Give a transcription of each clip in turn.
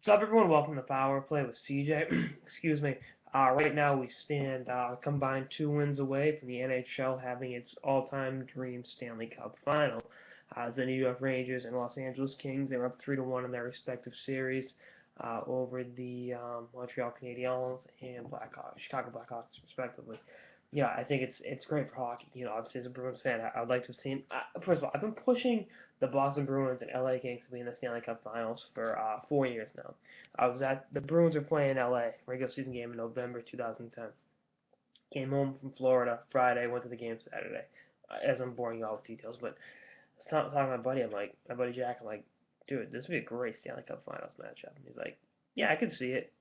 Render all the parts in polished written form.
What's up, everyone? Welcome to Power Play with CJ. Excuse me. Right now, we stand combined 2 wins away from the NHL having its all-time dream Stanley Cup final. The New York Rangers and Los Angeles Kings, they were up 3-1 in their respective series over the Montreal Canadiens and Chicago Blackhawks, respectively. Yeah, I think it's great for hockey. Obviously as a Bruins fan, I'd like to have seen. First of all, I've been pushing the Boston Bruins and LA Kings to be in the Stanley Cup Finals for 4 years now. I was at the Bruins are playing LA regular season game in November 2010. Came home from Florida Friday, went to the game Saturday. As I'm boring you all with details, but I was talking to my buddy. My buddy Jack. I'm like, dude, this would be a great Stanley Cup Finals matchup. And he's like, yeah, I could see it.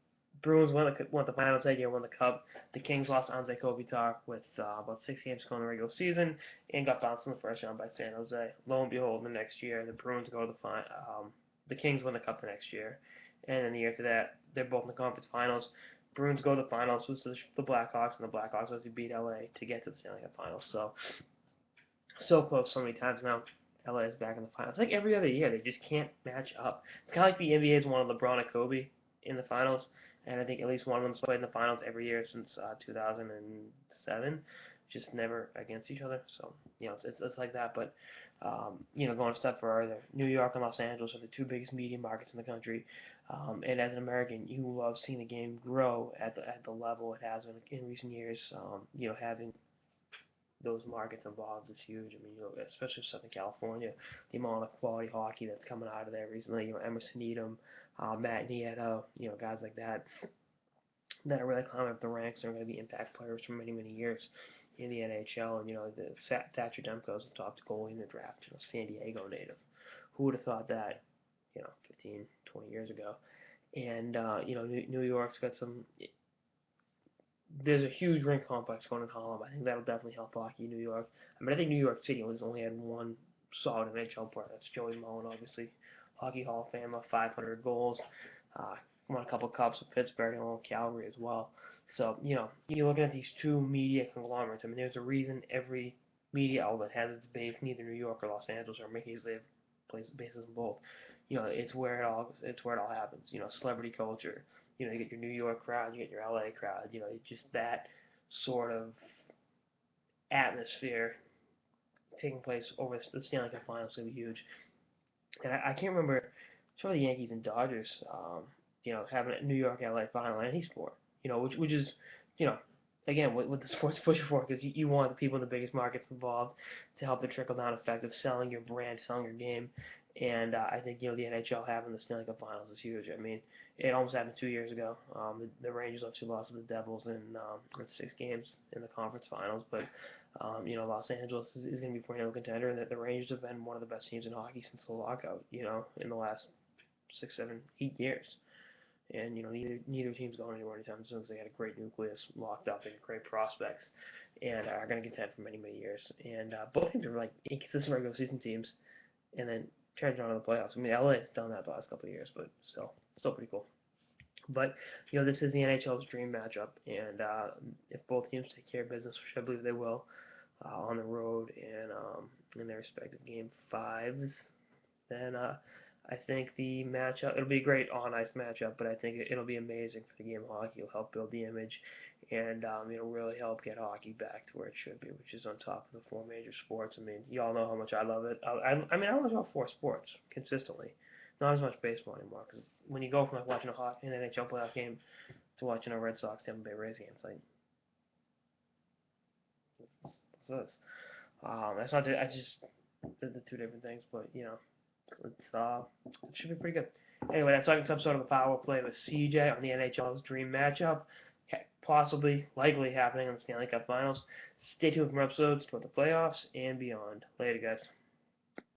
Bruins won the finals that year, won the cup. The Kings lost Anze Kopitar with about 6 games to go in the regular season and got bounced in the first round by San Jose. Lo and behold, the next year the Bruins go to the Kings win the cup the next year, and then the year after that they're both in the conference finals. Bruins go to the finals, lose to the Blackhawks, and the Blackhawks obviously beat LA to get to the Stanley Cup Finals. So close so many times now. LA is back in the finals. Like every other year, they just can't match up. It's kind of like the NBA's wanted LeBron and Kobe in the finals, and I think at least one of them's played in the finals every year since 2007, just never against each other. So it's like that. But going a step further, New York and Los Angeles are the two biggest media markets in the country, and as an American, you love seeing the game grow at the level it has in recent years. Having those markets involved is huge. I mean, especially Southern California, the amount of quality hockey that's coming out of there recently. Emerson Needham, Matt Nieto, guys like that are really climbing up the ranks and are going to be impact players for many, many years in the NHL. And Thatcher Demko is the top goalie in the draft, San Diego native. Who would have thought that, 15, 20 years ago? And New York's got some. There's a huge rink complex going in Harlem. I think that'll definitely help hockey in New York. I mean, I think New York City has only had one solid NHL player. That's Joey Mullen, obviously, Hockey Hall of Famer, 500 goals, won a couple of cups with Pittsburgh and Calgary as well. So, you're looking at these two media conglomerates. I mean, there's a reason every media outlet has its base in either New York or Los Angeles, or Mickey's places bases in both. It's where it all happens. Celebrity culture. You get your New York crowd, you get your LA crowd. Just that sort of atmosphere taking place over the Stanley Cup Finals is gonna be huge. And I can't remember. It's probably the Yankees and Dodgers. Having a New York LA final in any sport. Which is, you know, again what the sports pushing for, because you want the people in the biggest markets involved to help the trickle down effect of selling your brand, selling your game. And I think the NHL having the Stanley Cup Finals is huge. I mean, it almost happened 2 years ago. The Rangers obviously lost to the Devils in 6 games in the conference finals, but Los Angeles is going to be a perennial contender, and that the Rangers have been one of the best teams in hockey since the lockout. In the last 6, 7, 8 years. And neither team's going anywhere anytime soon because they had a great nucleus locked up and great prospects, and are going to contend for many, many years. And both teams are like inconsistent regular season teams, and then turns on to the playoffs. I mean, LA has done that the last couple of years, but still pretty cool. But this is the NHL's dream matchup, and if both teams take care of business, which I believe they will, on the road and in their respective game fives, then I think the matchup, it'll be a great on-ice matchup, but I think it'll be amazing for the game of hockey. It'll help build the image, and it'll really help get hockey back to where it should be, which is on top of the four major sports. I mean, you all know how much I love it. I mean, I watch all four sports consistently. Not as much baseball anymore, because when you go from watching an NHL playoff game to watching a Red Sox Tampa Bay Rays game, it's like, what's this? That's not. I just the two different things, but it should be pretty good. Anyway, that's like some sort of a power play with CJ on the NHL's dream matchup, possibly, likely happening in the Stanley Cup Finals. Stay tuned for more episodes toward the playoffs and beyond. Later, guys.